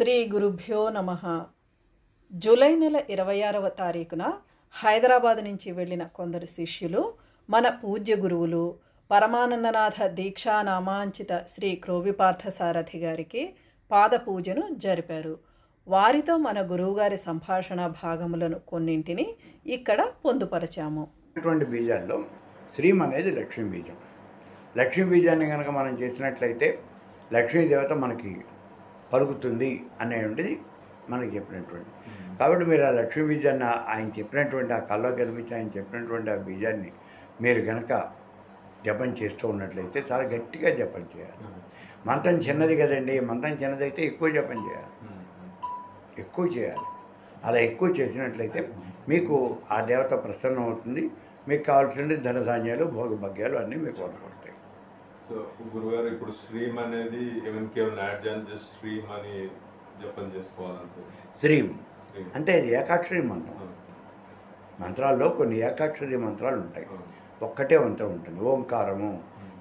శ్రీ గురుభ్యో నమః. జూలై నెల 26వ తారీఖున హైదరాబాద్ నుంచి వెళ్ళిన కొందరు శిష్యులు మన పూజ్య గురువులు పరమానందనాథ దీక్షా నామాంచిత శ్రీ క్రోవిపార్థసారథి గారికి పాద పూజను జరిపారు. వారితో మన గురువుగారి సంభాషణ భాగములను కొన్నింటిని ఇక్కడ పొందుపరచాము. ఇటువంటి బీజాల్లో శ్రీం అనేది లక్ష్మీ బీజం. లక్ష్మీ బీజాన్ని కనుక మనం చేసినట్లయితే లక్ష్మీదేవత మనకి పలుకుతుంది అనేటువంటిది మనకి చెప్పినటువంటి. కాబట్టి మీరు ఆ లక్ష్మీ బీజాన్ని ఆయన చెప్పినటువంటి ఆ కల్లో కనిపించి ఆయన చెప్పినటువంటి ఆ బీజాన్ని మీరు కనుక జపం చేస్తూ ఉన్నట్లయితే చాలా గట్టిగా జపం చేయాలి. మంత్రం చిన్నది కదండి, మంత్రం చిన్నదైతే ఎక్కువ జపం చేయాలి, ఎక్కువ చేయాలి. అలా ఎక్కువ చేసినట్లయితే మీకు ఆ దేవత ప్రసన్నం అవుతుంది. మీకు కావాల్సిన ధనధాన్యాలు భోగభాగ్యాలు అన్నీ మీకు వనపడతాయి. సో గురుగారు, ఇప్పుడు శ్రీం అనేది కేవలం యాడ్ చేయాలి, శ్రీం అని జపం చేసుకోవాలంటే శ్రీం అంటే అది ఏకాక్షరి మంత్రం. మంత్రాల్లో కొన్ని ఏకాక్షరి మంత్రాలు ఉంటాయి, ఒక్కటే మంత్రం ఉంటుంది. ఓంకారము,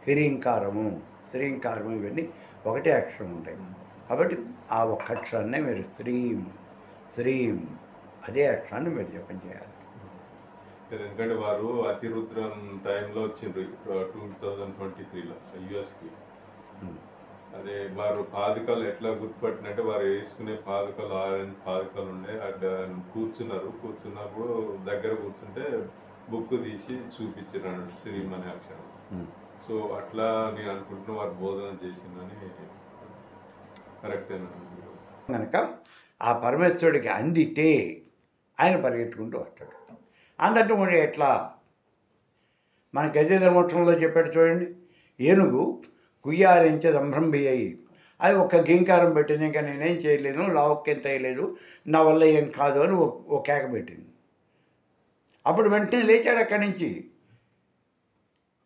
హ్రీంకారము, శ్రీంకారము ఇవన్నీ ఒకటే అక్షరం ఉంటాయి. కాబట్టి ఆ ఒక్క అక్షరాన్నే మీరు శ్రీం శ్రీం అదే అక్షరాన్ని మీరు జపం చేయాలి. ఎందుకంటే వారు అతిరుద్రం టైంలో వచ్చిండ్రు 2023లో యుఎస్కి. అదే వారు పాదుకలు ఎట్లా గుర్తుపట్టినట్టే వారు వేసుకునే పాదుకలు ఆరెంజ్ పాదుకలు ఉండే అట్లా కూర్చున్నప్పుడు దగ్గర కూర్చుంటే బుక్ తీసి చూపించారు శ్రీం అనే అక్షరం. సో అట్లా నేను అనుకుంటున్నా వారు బోధన చేసిందని కరెక్టేనా కనుక ఆ పరమేశ్వరుడికి అందితే ఆయన పరిగెత్తుకుంటూ వస్తాడు. అందటం కూడా ఎట్లా మన గజేంద్ర మోక్షంలో చెప్పాడు చూడండి. ఏనుగు కుయ్యాలించే సంభ్రంభి అది ఒక్క గీంకారం పెట్టింది, ఇంకా నేనేం చేయలేను, లావక్కెంత వేయలేదు, నా వల్ల ఏం కాదు అని ఓ కేక పెట్టింది. అప్పుడు వెంటనే లేచాడు అక్కడి నుంచి.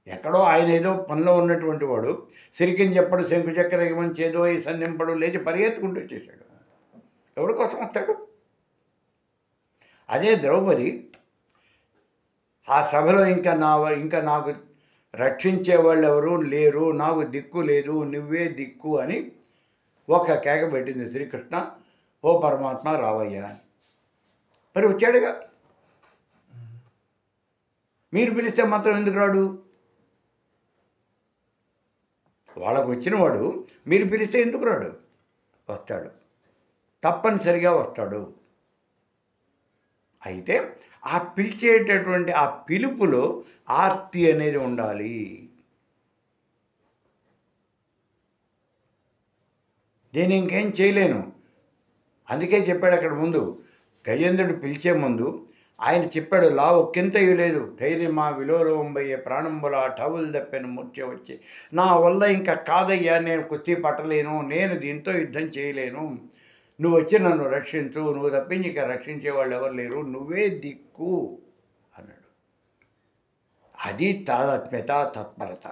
ఎక్కడో ఆయన ఏదో పనిలో ఉన్నటువంటి వాడు సిరికిని చెప్పడు, శంకు చక్కెర ఎగమని చేదో ఈ సంధింపడు, లేచి పరిగెత్తుకుంటూ వచ్చేసాడు. ఎవరి కోసం వస్తాడు? అదే ద్రౌపది ఆ సభలో ఇంకా నాకు రక్షించే వాళ్ళు ఎవరు లేరు, నాకు దిక్కు లేదు, నువ్వే దిక్కు అని ఒక కేక పెట్టింది. శ్రీకృష్ణ, ఓ పరమాత్మ రావయ్యా అని. మరి వచ్చాడుగా. మీరు పిలిస్తే మాత్రం ఎందుకు రాడు? వాళ్ళకు వచ్చినవాడు మీరు పిలిస్తే ఎందుకు రాడు? వస్తాడు, తప్పనిసరిగా వస్తాడు. అయితే ఆ పిలిచేటటువంటి ఆ పిలుపులో ఆర్తి అనేది ఉండాలి. నేను ఇంకేం చేయలేను, అందుకే చెప్పాడు అక్కడ ముందు. గజేంద్రుడు పిలిచే ముందు ఆయన చెప్పాడు, లా ఒక్కింత ఇవ్వలేదు, ధైర్యమా విలోలోంబయ్యే ప్రాణంబుల టవులు తప్పిన మూర్ఛ వచ్చి, నా వల్ల ఇంకా కాదయ్యా, నేను కుస్తీ పట్టలేను, నేను దీంతో యుద్ధం చేయలేను, నువ్వు వచ్చి నన్ను రక్షించు, నువ్వు తప్పించి ఇంకా రక్షించేవాళ్ళు ఎవరు లేరు, నువ్వే దిక్కు అన్నాడు. అది తాదాత్మ్యత, తత్పరత.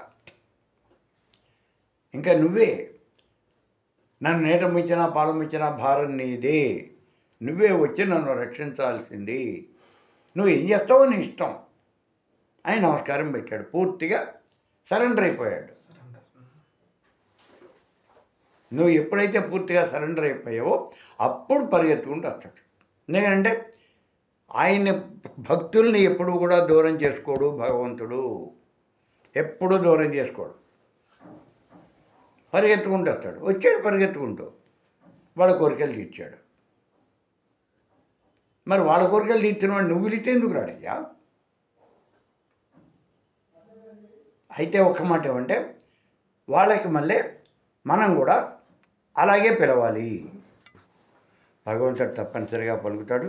ఇంకా నువ్వే నన్ను నీట ముంచినా పాలు ముంచినా భారం నీదే, నువ్వే వచ్చి నన్ను రక్షించాల్సింది, నువ్వు ఏం చేస్తావో నీ ఇష్టం అని నమస్కారం పెట్టాడు. పూర్తిగా సరెండర్ అయిపోయాడు. నువ్వు ఎప్పుడైతే పూర్తిగా సరెండర్ అయిపోయావో అప్పుడు పరిగెత్తుకుంటూ వస్తాడు. ఎందుకంటే ఆయన భక్తుల్ని ఎప్పుడూ కూడా దూరం చేసుకోడు భగవంతుడు, ఎప్పుడూ దూరం చేసుకోడు. పరిగెత్తుకుంటూ వస్తాడు. వచ్చాడు పరిగెత్తుకుంటూ, వాళ్ళ కోరికలు తీర్చాడు. మరి వాళ్ళ కోరికలు తీర్చిన వాడు నువ్వు పిలిస్తే ఎందుకు రాడయ్యా? అయితే ఒక్క మాట ఏమంటే, వాళ్ళకి మళ్ళీ మనం కూడా అలాగే పిలవాలి. భగవంతుడు తప్పనిసరిగా పలుకుతాడు,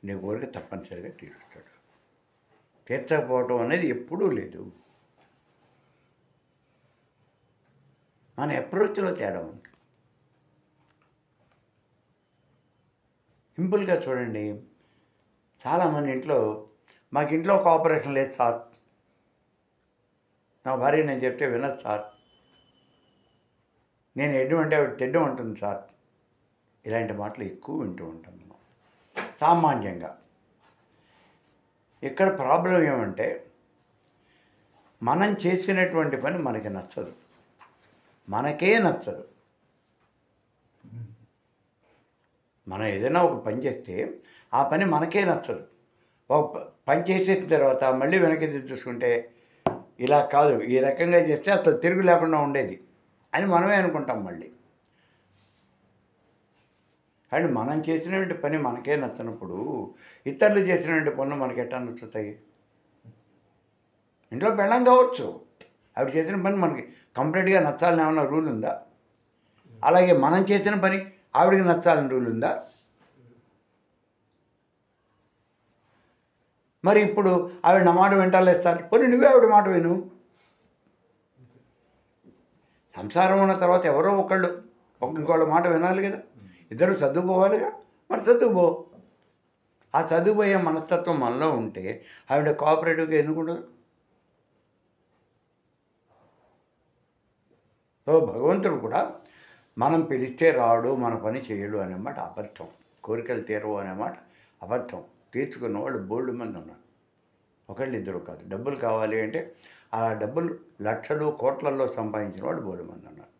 నీ కోరిక తప్పనిసరిగా తీరుస్తాడు. తీర్చకపోవటం అనేది ఎప్పుడూ లేదు. మన అప్రోచ్లో తేడా ఉంది. సింపుల్గా చూడండి, చాలామంది ఇంట్లో, మాకు ఇంట్లో ఒక ఆపరేషన్ లేదు సార్, నా భార్య నేను చెప్తే వినదు సార్, నేను ఎడ్డం అంటే ఆవిడ తెడ్డం ఉంటుంది సార్, ఇలాంటి మాటలు ఎక్కువ వింటూ ఉంటాం మనం సామాన్యంగా. ఇక్కడ ప్రాబ్లం ఏమంటే, మనం చేసినటువంటి పని మనకి నచ్చదు, మనకే నచ్చదు. మనం ఏదైనా ఒక పని చేస్తే ఆ పని మనకే నచ్చదు. ఒక పని చేసేసిన తర్వాత మళ్ళీ వెనక్కి చూసుకుంటే ఇలా కాదు, ఈ రకంగా చేస్తే అసలు తిరుగు లేకుండా ఉండేది అని మనమే అనుకుంటాం మళ్ళీ. అండ్ మనం చేసినటువంటి పని మనకే నచ్చినప్పుడు ఇతరులు చేసినటువంటి పనులు మనకి ఎట్లా నచ్చుతాయి? ఇంట్లో పెళ్ళం కావచ్చు, ఆవిడ చేసిన పని మనకి కంప్లీట్గా నచ్చాలని ఏమన్నా రూల్ ఉందా? అలాగే మనం చేసిన పని ఆవిడకి నచ్చాలని రూల్ ఉందా? మరి ఇప్పుడు ఆవిడ నా మాట వింటాలేస్తారు, పోనీ నువ్వే ఆవిడ మాట విను. సంసారం ఉన్న తర్వాత ఎవరో ఒకళ్ళు ఇంకోళ్ళ మాట వినాలి కదా, ఇద్దరు చదువుకోవాలిగా, మరి చదువుకో. ఆ చదువుపోయే మనస్తత్వం మనలో ఉంటే ఆవిడ కోఆపరేటివ్గా ఎందుకుండదు? సో భగవంతుడు కూడా మనం పిలిస్తే రాడు, మన పని చేయడు అనేమాట అబద్ధం. కోరికలు తీరవు అనేమాట అబద్ధం. తీర్చుకున్న వాళ్ళు బోల్డ్ మంది ఉన్నారు, ఒకళ్ళు ఇద్దరు కాదు. డబ్బులు కావాలి అంటే ఆ డబ్బులు లక్షలు కోట్లల్లో సంపాదించిన వాళ్ళు బోల్డ్ మంది ఉన్నారు.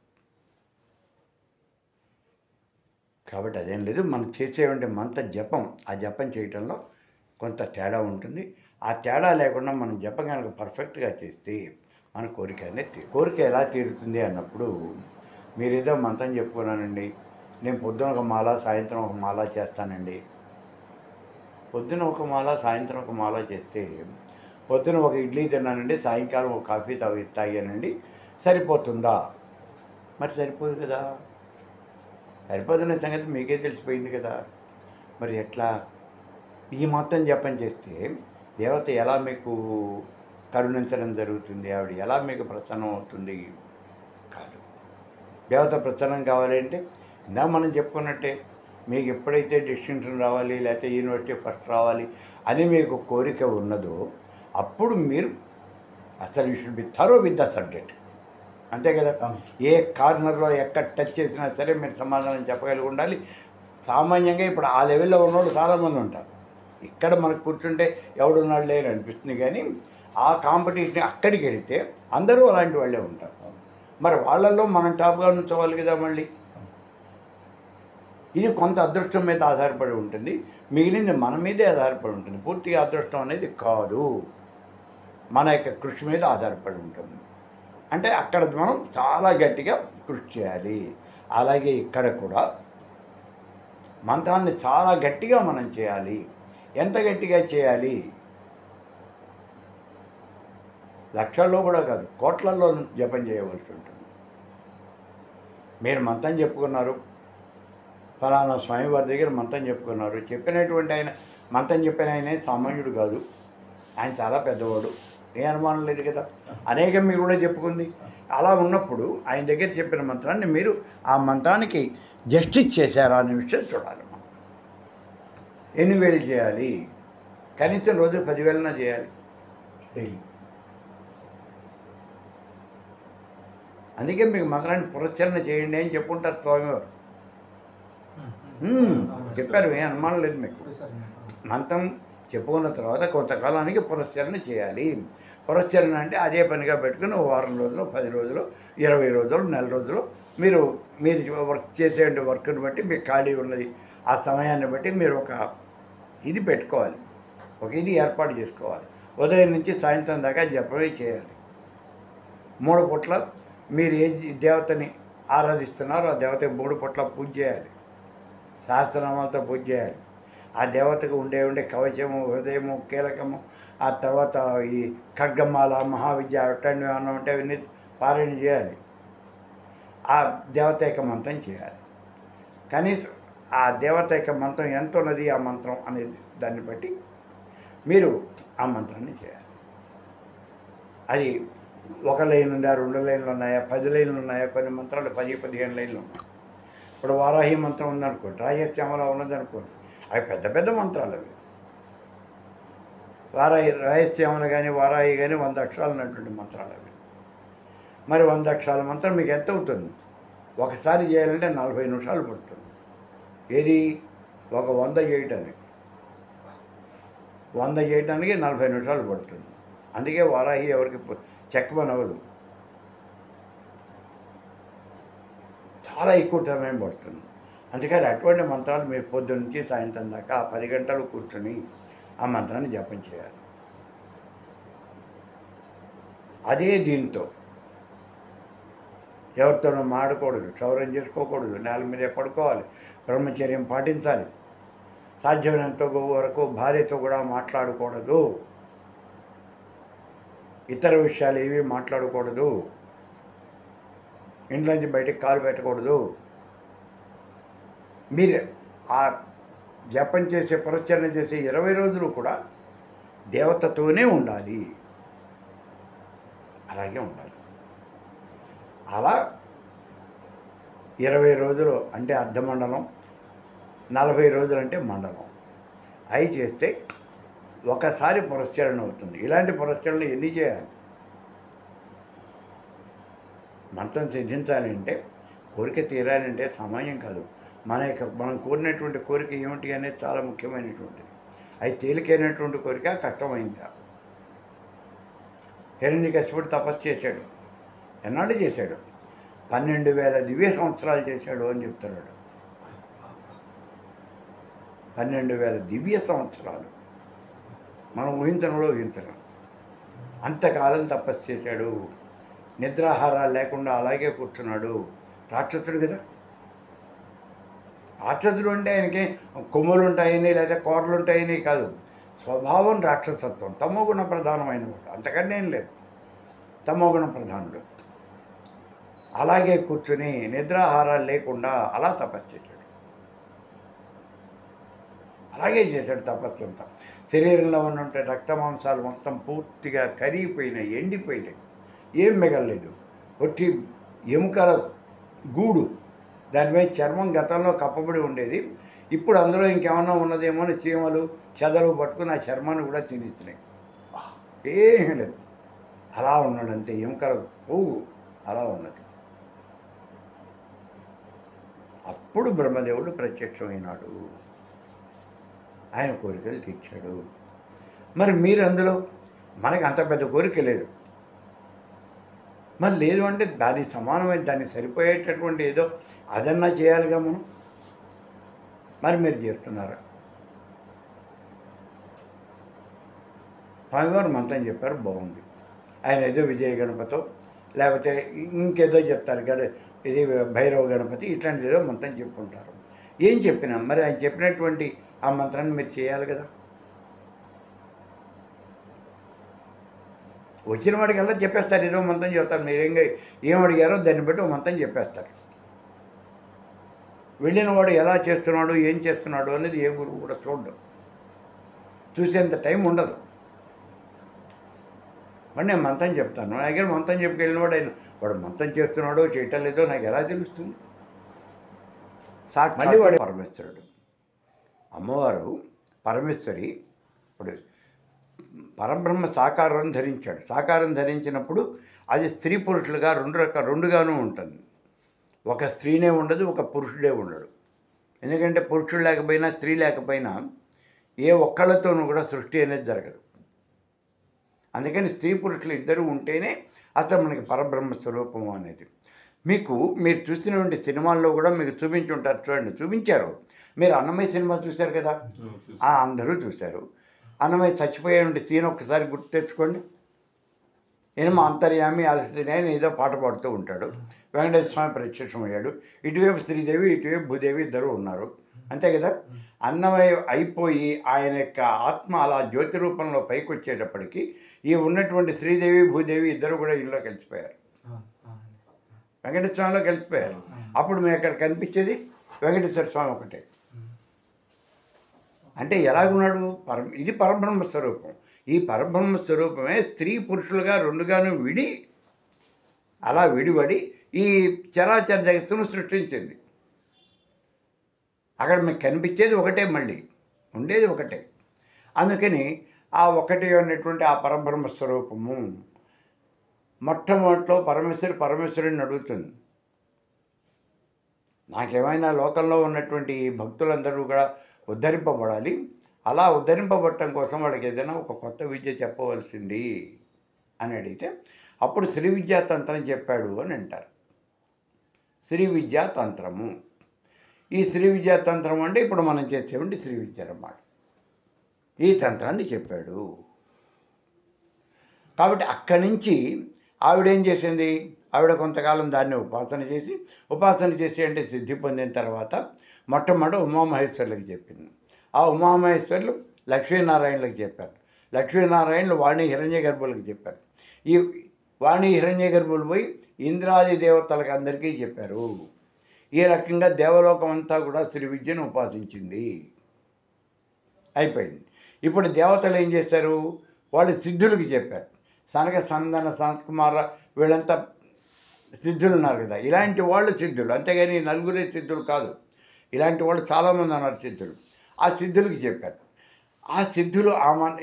కాబట్టి అదేం లేదు, మనం చేసేటువంటి మంత్ర జపం, ఆ జపం చేయటంలో కొంత తేడా ఉంటుంది. ఆ తేడా లేకుండా మనం జపం కనుక పర్ఫెక్ట్గా చేస్తే మన కోరిక అనేది కోరిక ఎలా తీరుతుంది అన్నప్పుడు, మీరు ఏదో మంత్రం చెప్పుకున్నానండి, నేను పొద్దున ఒక మాల సాయంత్రం ఒక మాల చేస్తానండి. పొద్దున ఒక మాల సాయంత్రం ఒక మాల చేస్తే, పొద్దున ఒక ఇడ్లీ తిన్నానండి, సాయంకాలం ఒక కాఫీ తాగానండి, సరిపోతుందా? మరి సరిపోదు కదా. సరిపోతున్న సంగతి మీకే తెలిసిపోయింది కదా. మరి ఎట్లా? ఈ మొత్తం జపం చేస్తే దేవత ఎలా మీకు కరుణించడం జరుగుతుంది? ఆవిడ ఎలా మీకు ప్రసన్నం అవుతుంది? కాదు. దేవత ప్రసన్నం కావాలంటే ఇందా మనం చెప్పుకున్నట్టే, మీకు ఎప్పుడైతే డిస్టింక్షన్ రావాలి, లేకపోతే యూనివర్సిటీ ఫస్ట్ రావాలి అని మీకు కోరిక ఉన్నదో, అప్పుడు మీరు అసలు you should be thorough with the subject. అంతే కదా. ఏ కార్నర్లో ఎక్కడ టచ్ చేసినా సరే మీరు సమాధానం చెప్పగలిగి ఉండాలి. సామాన్యంగా ఇప్పుడు ఆ లెవెల్లో ఉన్నవాళ్ళు చాలామంది ఉంటారు. ఇక్కడ మనకు కూర్చుంటే ఎవడున్నాడు లేని అనిపిస్తుంది, కానీ ఆ కాంపిటీషన్ అక్కడికి వెళితే అందరూ అలాంటి వాళ్ళే ఉంటారు. మరి వాళ్ళల్లో మనం టాప్గా ఉంచవాలి కదా. మళ్ళీ ఇది కొంత అదృష్టం మీద ఆధారపడి ఉంటుంది, మిగిలింది మన మీదే ఆధారపడి ఉంటుంది. పూర్తిగా అదృష్టం అనేది కాదు, మన యొక్క కృషి మీద ఆధారపడి ఉంటుంది. అంటే అక్కడ మనం చాలా గట్టిగా కృషి చేయాలి. అలాగే ఇక్కడ కూడా మంత్రాన్ని చాలా గట్టిగా మనం చేయాలి. ఎంత గట్టిగా చేయాలి? లక్షల్లో కూడా కాదు, కోట్లల్లో జపం చేయవలసి ఉంటుంది. మీరు మంత్రం చెప్పుకున్నారు, ఫలానా స్వామివారి దగ్గర మంత్రం చెప్పుకున్నారు, చెప్పినటువంటి ఆయన మంత్రం చెప్పిన ఆయనే సామాన్యుడు కాదు, ఆయన చాలా పెద్దవాడు, ఏ అనుమానం లేదు కదా. అనేకం మీరు కూడా చెప్పుకుంది. అలా ఉన్నప్పుడు ఆయన దగ్గర చెప్పిన మంత్రాన్ని మీరు ఆ మంత్రానికి జస్టిస్ చేశారా అనే విషయం చూడాలి. ఎన్ని వేలు చేయాలి? కనీసం రోజు 10,000 చేయాలి డైలీ. అందుకే మీకు మంత్రాన్ని పురస్చరణ చేయండి అని చెప్పుకుంటారు స్వామివారు. చెప్పారు, ఏ అనుమానం లేదు మీకు. మంత్రం చెప్పుకున్న తర్వాత కొంతకాలానికి పురస్చరణ చేయాలి. పురస్చరణ అంటే అదే పనిగా పెట్టుకుని 1 వారం రోజులు, 10 రోజులు, 20 రోజులు, నెల రోజులు మీరు వర్క్ చేసే వర్క్ని బట్టి మీకు ఖాళీ ఉన్నది ఆ సమయాన్ని బట్టి మీరు ఒక ఇది పెట్టుకోవాలి, ఒక ఇది ఏర్పాటు చేసుకోవాలి. ఉదయం నుంచి సాయంత్రం దాకా జపమే చేయాలి. 3 పూట్ల మీరు ఏ దేవతని ఆరాధిస్తున్నారో ఆ దేవతకి 3 పూట్ల పూజ చేయాలి, సహస్రనామాలతో పూజ చేయాలి. ఆ దేవతకు ఉండే కవచము, హృదయము, కీలకము, ఆ తర్వాత ఈ ఖడ్గమాల, మహావిద్య అటెండ్ ఏమన్నా ఉంటే అవన్నీ పారాయణ చేయాలి. ఆ దేవత యొక్క మంత్రం చేయాలి. కనీసం ఆ దేవత యొక్క మంత్రం ఎంత ఉన్నది ఆ మంత్రం అనేది దాన్ని బట్టి మీరు ఆ మంత్రాన్ని చేయాలి. అది 1 లైన్ ఉందా, 2 లైన్లు ఉన్నాయా, 10 లైన్లు ఉన్నాయా? కొన్ని మంత్రాలు 10-15 లైన్లు ఉన్నాయి. ఇప్పుడు వారాహి మంత్రం ఉందనుకోండి, రాజశ్యామల ఉన్నదనుకోండి, అవి పెద్ద పెద్ద మంత్రాలు. అవి రాజశ్యామల కానీ వారాహి కానీ 100 అక్షరాలు ఉన్నటువంటి మంత్రాలు అవి. మరి 100 అక్షరాల మంత్రం మీకు ఎంత అవుతుంది? ఒకసారి చేయాలంటే 40 నిమిషాలు పడుతుంది. ఏది? ఒక 100 చేయటానికి 40 నిమిషాలు పడుతుంది. అందుకే వారాహి ఎవరికి చెక్కమని అవ్వదు, చాలా ఎక్కువ సమయం పడుతుంది. అందుకని అటువంటి మంత్రాలు మీరు పొద్దున్న నుంచి సాయంత్రం దాకా ఆ 10 గంటలు కూర్చొని ఆ మంత్రాన్ని జపం చేయాలి. అదే దీంతో ఎవరితోనూ మాడకూడదు, క్షౌరం చేసుకోకూడదు, నేల మీదే పడుకోవాలి, బ్రహ్మచర్యం పాటించాలి, సాధ్యమైనంత వరకు భార్యతో కూడా మాట్లాడకూడదు, ఇతర విషయాలు ఏవి మాట్లాడకూడదు, ఇంట్లోంచి బయటకు కాలు పెట్టకూడదు. మీరు ఆ జపం చేసే ప్రచరణ చేసే 20 రోజులు కూడా దేవతతోనే ఉండాలి, అలాగే ఉండాలి. అలా 20 రోజులు అంటే అర్ధమండలం, 40 రోజులు అంటే మండలం అవి చేస్తే ఒకసారి పురస్చరణ అవుతుంది. ఇలాంటి పురస్చరణలు ఎన్ని చేయాలి? మంత్రం సిద్ధించాలి అంటే, కోరిక తీరాలంటే సామాన్యం కాదు. మనం కోరినటువంటి కోరిక ఏమిటి అనేది చాలా ముఖ్యమైనటువంటిది. అది తేలికైనటువంటి కోరిక, కష్టమైందా? హిరణ్యకశిపుడు తపస్సు చేశాడు. ఎన్నాళ్ళు చేశాడు? 12,000 దివ్య సంవత్సరాలు చేశాడు అని చెప్తున్నాడు. 12,000 దివ్య సంవత్సరాలు మనం ఊహించడం. అంతకాలం తపస్సు చేశాడు. నిద్రాహారాలు లేకుండా అలాగే కూర్చున్నాడు. రాక్షసుడు కదా. రాక్షసుడు అంటే ఆయనకి కొమ్ములు ఉంటాయని లేదా కోరలు ఉంటాయని కాదు, స్వభావం రాక్షసత్వం, తమోగుణ ప్రధానమైన వాడు, అంతకన్నా ఏం లేదు. తమోగుణ ప్రధానుడు అలాగే కూర్చుని నిద్రాహారాలు లేకుండా అలా తపస్సు చేశాడు. అలాగే చేశాడు తపస్సు అంతా. శరీరంలో ఉన్నటువంటి రక్తమాంసాలు మొత్తం పూర్తిగా కరిగిపోయినాయి, ఎండిపోయినాయి, ఏం మిగలలేదు. ఒట్టి ఎముకల గూడు, దాని మీద చర్మం గతంలో కప్పబడి ఉండేది. ఇప్పుడు అందులో ఇంకేమన్నా ఉన్నదేమో అని చీమలు చెదలు పట్టుకుని ఆ చర్మాన్ని కూడా తినేసినాయి. ఏమీ లేదు, అలా ఉన్నాడంతే. ఎముకల పువ్వు అలా ఉన్నది. అప్పుడు బ్రహ్మదేవుడు ప్రత్యక్షమైనాడు, ఆయన కోరికలు తీర్చాడు. మరి మీరు అందులో మనకి అంత పెద్ద కోరిక లేదు, మరి లేదు అంటే దానికి సమానమైన దానికి సరిపోయేటటువంటి ఏదో అదన్నా చేయాలిగా మనం. మరి మీరు చేస్తున్నారా? స్వామివారు మంత్రం చెప్పారు, బాగుంది. ఆయన ఏదో విజయ గణపతో లేకపోతే ఇంకేదో చెప్తారు కదా, ఇది భైరవ గణపతి, ఇట్లాంటిది ఏదో మంత్రం చెప్పుకుంటారు. ఏం చెప్పినా మరి ఆయన చెప్పినటువంటి ఆ మంత్రాన్ని మీరు చేయాలి కదా. వచ్చిన వాడికల్లా చెప్పేస్తారు, ఏదో మంత్రం చెప్తారు. మీరేంగా ఏం అడిగారో దాన్ని బట్టి ఒక మంత్రం చెప్పేస్తారు. వెళ్ళిన వాడు ఎలా చేస్తున్నాడు, ఏం చేస్తున్నాడు అనేది ఏ గురువు కూడా చూడడం, చూసేంత టైం ఉండదు. మరి నేను మంత్రం చెప్తాను, నా దగ్గర మంత్రం చెప్పుకెళ్ళిన వాడు ఆయన వాడు మంత్రం చేస్తున్నాడో చేయటం లేదో నాకు ఎలా తెలుస్తుంది? మళ్ళీ వాడు పరమేశ్వరుడు, అమ్మవారు పరమేశ్వరి. ఇప్పుడు పరబ్రహ్మ సాకారం ధరించాడు. సాకారం ధరించినప్పుడు అది స్త్రీ పురుషులుగా రెండుగాను ఉంటుంది. ఒక స్త్రీనే ఉండదు, ఒక పురుషుడే ఉండడు. ఎందుకంటే పురుషుడు లేకపోయినా స్త్రీ లేకపోయినా ఏ ఒక్కళ్ళతోనూ కూడా సృష్టి అనేది జరగదు. అందుకని స్త్రీ పురుషులు ఇద్దరు ఉంటేనే అసలు మనకి పరబ్రహ్మ స్వరూపము అనేది. మీరు చూసినటువంటి సినిమాల్లో కూడా మీకు చూపించుంటారు, చూడండి, చూపించారు. మీరు అన్నమయ్య సినిమా చూశారు కదా, అందరూ చూశారు. అన్నమయ్య చచ్చిపోయేటువంటి సీన్ ఒక్కసారి గుర్తు తెచ్చుకోండి. ఈయన అంతర్యామి అలసినే అని ఏదో పాట పాడుతూ ఉంటాడు. వెంకటేశ్వర స్వామి ప్రత్యక్షమయ్యాడు. ఇటువైపు శ్రీదేవి, ఇటువైపు భూదేవి ఇద్దరు ఉన్నారు, అంతే కదా. అన్నమయ్య అయిపోయి ఆయన యొక్క ఆత్మ అలా జ్యోతి రూపంలో పైకి వచ్చేటప్పటికి ఈ ఉన్నటువంటి శ్రీదేవి భూదేవి ఇద్దరు కూడా ఇంట్లో కలిసిపోయారు, వెంకటేశ్వర స్వామిలో కలిసిపోయారు. అప్పుడు మేము అక్కడ కనిపించేది వెంకటేశ్వర స్వామి ఒకటే. అంటే ఎలాగున్నాడు? ఇది పరబ్రహ్మ స్వరూపం. ఈ పరబ్రహ్మ స్వరూపమే స్త్రీ పురుషులుగా రెండుగాను అలా విడిపడి ఈ చరాచర జగత్తును సృష్టించింది. అక్కడ మీకు కనిపించేది ఒకటే, మళ్ళీ ఉండేది ఒకటే. అందుకని ఆ ఒకటి ఉన్నటువంటి ఆ పరబ్రహ్మ స్వరూపము మొట్టమొదటిలో పరమేశ్వరుని అడుగుతుంది, నాకేమైనా లోకంలో ఉన్నటువంటి భక్తులందరూ కూడా ఉద్ధరింపబడాలి, అలా ఉద్ధరింపబడటం కోసం వాళ్ళకి ఏదైనా ఒక కొత్త విద్య చెప్పవలసింది అని అడిగితే అప్పుడు శ్రీ విద్యాతంత్రం చెప్పాడు అని అంటారు. శ్రీ విద్యాతంత్రము, ఈ శ్రీ విద్యా తంత్రం అంటే ఇప్పుడు మనం చేసేవంటి శ్రీ విద్య అన్నమాట. ఈ తంత్రాన్ని చెప్పాడు. కాబట్టి అక్కడి నుంచి ఆవిడేం చేసింది, ఆవిడ కొంతకాలం దాన్ని ఉపాసన చేసి అంటే సిద్ధి పొందిన తర్వాత మొట్టమొదటి ఉమామహేశ్వరులకు చెప్పింది. ఆ ఉమామహేశ్వరులు లక్ష్మీనారాయణులకు చెప్పారు. లక్ష్మీనారాయణులు వాణి హిరణ్య గర్భులకు చెప్పారు. ఈ వాణి హిరణ్య గర్భులు పోయి ఇంద్రాది దేవతలకు అందరికీ చెప్పారు. ఈ రకంగా దేవలోకం అంతా కూడా శ్రీ విద్యను ఉపాసించింది. అయిపోయింది. ఇప్పుడు దేవతలు ఏం చేశారు, వాళ్ళు సిద్ధులకి చెప్పారు. సనక సందన సనత్కుమార వీళ్ళంతా సిద్ధులు ఉన్నారు కదా, ఇలాంటి వాళ్ళు సిద్ధులు, అంతేగాని నలుగురే సిద్ధులు కాదు. ఇలాంటి వాళ్ళు చాలామంది ఉన్నారు సిద్ధులు. ఆ సిద్ధులకి చెప్పారు. ఆ సిద్ధులు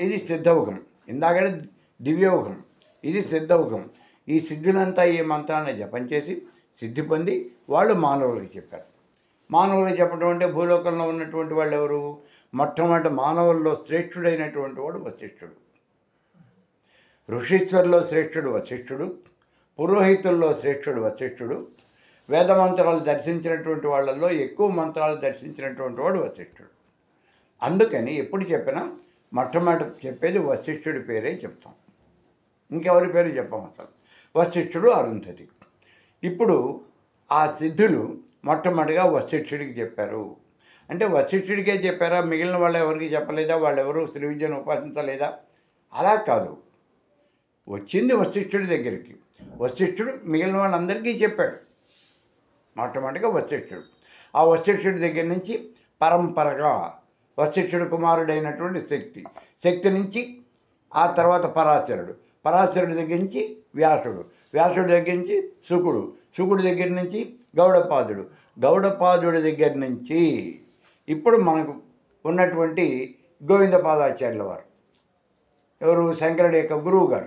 ఇది సిద్ధౌఘం, ఇందాకనే దివ్యౌఘం, ఇది సిద్ధౌఘం. ఈ సిద్ధులంతా ఈ మంత్రాన్ని జపం చేసి సిద్ధి పొంది వాళ్ళు మానవులకు చెప్పారు. మానవులకు చెప్పడం అంటే భూలోకంలో ఉన్నటువంటి వాళ్ళు ఎవరు, మొట్టమొదటి మానవుల్లో శ్రేష్ఠుడైనటువంటి వాడు వశిష్ఠుడు. ఋషీశ్వరులో శ్రేష్ఠుడు వశిష్ఠుడు, పురోహితుల్లో శ్రేష్ఠుడు వశిష్ఠుడు, వేదమంత్రాలు దర్శించినటువంటి వాళ్ళల్లో ఎక్కువ మంత్రాలు దర్శించినటువంటి వాడు వశిష్ఠుడు. అందుకని ఎప్పుడు చెప్పినా మొట్టమొదటి చెప్పేది వశిష్ఠుడి పేరే చెప్తాం, ఇంకెవరి పేరు చెప్పం అసలు. వశిష్ఠుడు, అరుంధతి. ఇప్పుడు ఆ సిద్ధులు మొట్టమొదటిగా వశిష్ఠుడికి చెప్పారు. అంటే వశిష్ఠుడికే చెప్పారా, మిగిలిన వాళ్ళు ఎవరికి చెప్పలేదా, వాళ్ళెవరు శ్రీ విద్యను ఉపాసించలేదా? అలా కాదు, వచ్చింది వశిష్ఠుడి దగ్గరికి. వశిష్ఠుడు మిగిలిన వాళ్ళందరికీ చెప్పాడు. మొట్టమొదటిగా వశిష్ఠుడు. ఆ వశిష్ఠుడి దగ్గర నుంచి పరంపరగా వశిష్ఠుడు కుమారుడైనటువంటి శక్తి నుంచి ఆ తర్వాత పరాశరుడి దగ్గర నుంచి వ్యాసుడి దగ్గర నుంచి శుకుడి దగ్గర నుంచి గౌడపాదుడి దగ్గర నుంచి ఇప్పుడు మనకు ఉన్నటువంటి గోవిందపాదాచార్యుల వారు, ఎవరు, శంకరుడి యొక్క గురువు గారు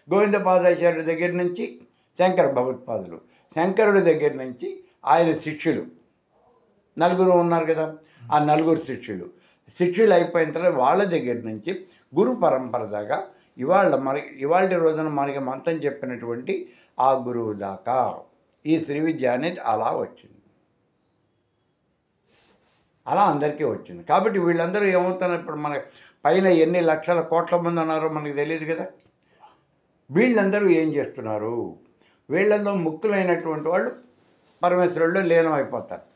గోవిందపాదాచార్యుడి దగ్గర నుంచి శంకర భగవత్పాదులు, శంకరుడి దగ్గర నుంచి ఆయన శిష్యులు నలుగురు ఉన్నారు కదా, ఆ నలుగురు శిష్యులు అయిపోయిన తర్వాత వాళ్ళ దగ్గర నుంచి గురు పరంపర దాకా ఇవాళ రోజున మనకి మంత్రం చెప్పినటువంటి ఆ గురువు దాకా ఈ శ్రీ విద్య అనేది అలా వచ్చింది, అలా అందరికీ వచ్చింది. కాబట్టి వీళ్ళందరూ ఏమవుతున్నారు, ఇప్పుడు మన పైన ఎన్ని లక్షల కోట్ల మంది ఉన్నారో మనకు తెలియదు కదా. వీళ్ళందరూ ఏం చేస్తున్నారు, వీళ్ళల్లో ముక్తులైనటువంటి వాళ్ళు పరమేశ్వరుల్లో లీనం అయిపోతారు.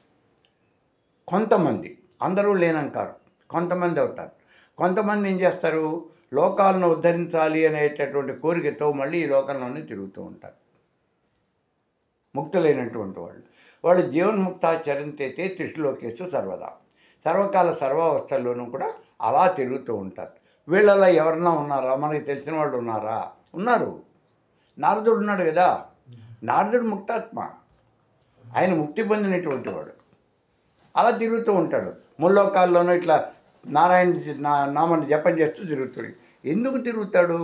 కొంతమంది, అందరూ లీనం కారు, కొంతమంది అవుతారు. కొంతమంది ఏం చేస్తారు, లోకాలను ఉద్ధరించాలి అనేటటువంటి కోరికతో మళ్ళీ ఈ లోకంలోనే తిరుగుతూ ఉంటారు. ముక్తులైనటువంటి వాళ్ళు జీవన్ముక్తాచరంతే త్రిశులోకేషు సర్వదా, సర్వకాల సర్వావస్థల్లోనూ కూడా అలా తిరుగుతూ ఉంటారు. వీళ్ళలో ఎవరన్నా ఉన్నారా, మనకి తెలిసిన వాళ్ళు ఉన్నారా? ఉన్నారు. నారదుడు ఉన్నాడు కదా, నారదుడు ముక్తాత్మ, ఆయన ముక్తి పొందినటువంటి వాడు. అలా తిరుగుతూ ఉంటాడు. ముల్లోకాల్లోనూ ఇట్లా నామాన్ని జపం చేస్తూ తిరుగుతాడు. ఎందుకు తిరుగుతాడు?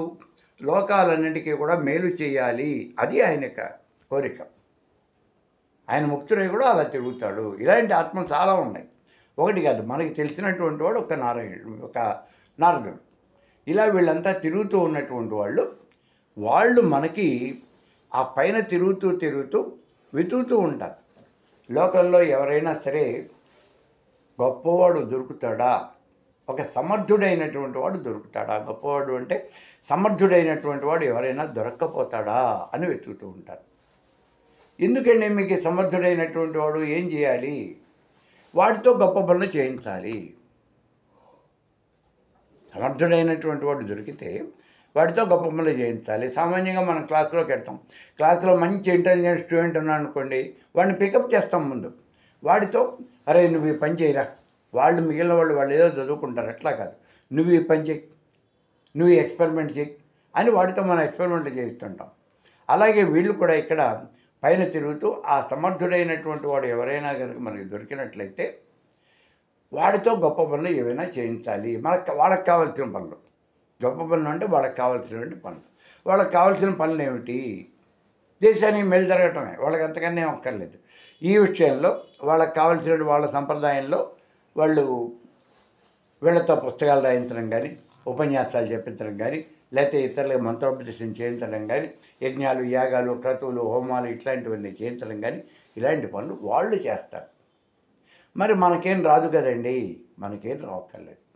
లోకాలన్నింటికీ కూడా మేలు చేయాలి, అది ఆయన కోరిక. ఆయన ముక్తుడై కూడా అలా తిరుగుతాడు. ఇలాంటి ఆత్మలు చాలా ఉన్నాయి, ఒకటి కాదు. మనకి తెలిసినటువంటి వాడు ఒక నారదుడు. ఇలా వీళ్ళంతా తిరుగుతూ ఉన్నటువంటి వాళ్ళు మనకి ఆ పైన తిరుగుతూ వెతుకుతూ ఉంటారు. లోకంలో ఎవరైనా సరే గొప్పవాడు దొరుకుతాడా, ఒక సమర్థుడైనటువంటి వాడు దొరుకుతాడా, గొప్పవాడు అంటే సమర్థుడైనటువంటి వాడు ఎవరైనా దొరక్కపోతాడా అని వెతుకుతూ ఉంటారు. ఎందుకంటే మీకు సమర్థుడైనటువంటి వాడు ఏం చేయాలి, వాడితో గొప్ప పనులు చేయించాలి. సమర్థుడైనటువంటి వాడు దొరికితే వాడితో గొప్ప పనులు చేయించాలి. సామాన్యంగా మనం క్లాసులోకి వెళ్తాం, క్లాసులో మంచి ఇంటెలిజెంట్ స్టూడెంట్ ఉన్నాడు అనుకోండి, వాడిని పికప్ చేస్తాం ముందు. వాడితో అరే నువ్వు ఈ పని చేయరా, మిగిలిన వాళ్ళు ఏదో చదువుకుంటారు, అట్లా కాదు, నువ్వు ఈ పని చేయి, నువ్వు ఈ ఎక్స్పెరిమెంట్ చేయి అని వాడితో మనం ఎక్స్పెరిమెంట్లు చేయిస్తుంటాం. అలాగే వీళ్ళు కూడా ఇక్కడ పైన తిరుగుతూ ఆ సమర్థుడైనటువంటి వాడు ఎవరైనా కనుక మనకి దొరికినట్లయితే వాడితో గొప్ప పనులు ఏవైనా చేయించాలి. వాళ్ళకి కావాల్సిన పనులు, గొప్ప పనులు అంటే వాళ్ళకి కావాల్సినటువంటి పనులు. వాళ్ళకి కావాల్సిన పనులు ఏమిటి, దేశానికి మేలు జరగటమే, వాళ్ళకి అంతకన్నా అక్కర్లేదు. ఈ విషయంలో వాళ్ళకి కావాల్సిన వాళ్ళ సంప్రదాయంలో వీళ్ళతో పుస్తకాలు రాయించడం కానీ, ఉపన్యాసాలు చెప్పించడం కానీ, లేకపోతే ఇతరులకు మంత్రోపదేశం చేయించడం కానీ, యజ్ఞాలు యాగాలు క్రతువులు హోమాలు ఇట్లాంటివన్నీ చేయించడం కానీ, ఇలాంటి పనులు వాళ్ళు చేస్తారు. మరి మనకేం రాదు కదండి, మనకేం రావక్కర్లేదు.